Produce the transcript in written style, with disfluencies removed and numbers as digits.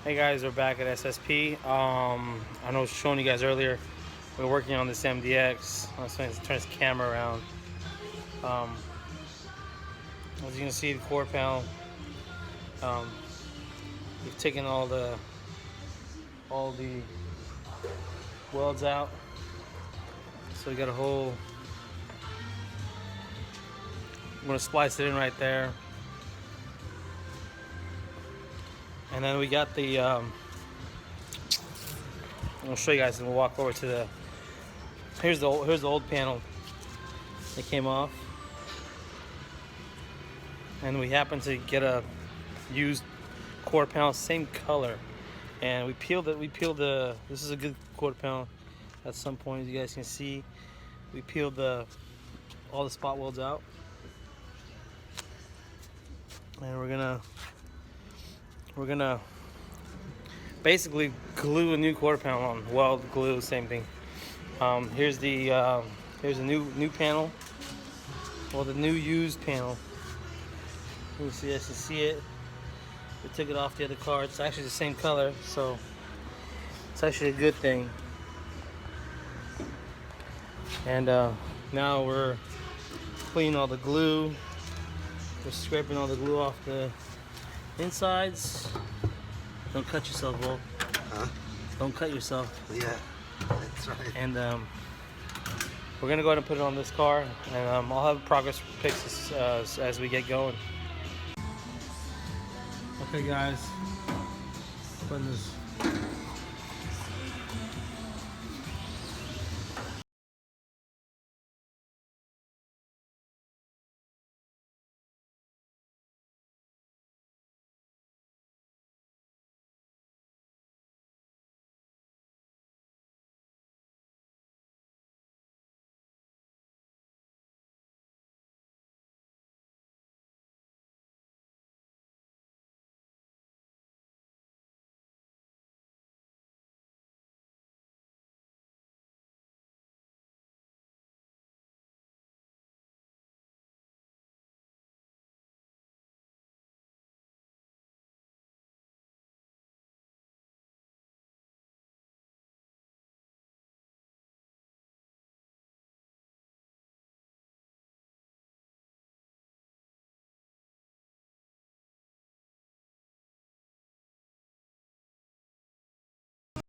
Hey guys, we're back at SSP. I know I was showing you guys earlier. We're working on this MDX. I was trying to turn this camera around. As you can see, the quarter panel. We've taken all the welds out. So we got a hole. I'm gonna splice it in right there. And then we got the. I'll show you guys, and we'll walk over to the. Here's the old panel that came off, and we happened to get a used quarter panel, same color, and we peeled it. This is a good quarter panel. At some point, as you guys can see, we peeled all the spot welds out, and we're gonna basically glue a new quarter panel on. Weld, glue, same thing. Here's the new panel. Well, the new used panel. You can see it. We took it off the other car. It's actually the same color, so it's actually a good thing. And now we're cleaning all the glue. We're scraping all the glue off the insides. Don't cut yourself, Wolf. Huh? Don't cut yourself. Yeah, that's right. And we're gonna go ahead and put it on this car, and I'll have progress pics as we get going. Okay, guys, putting this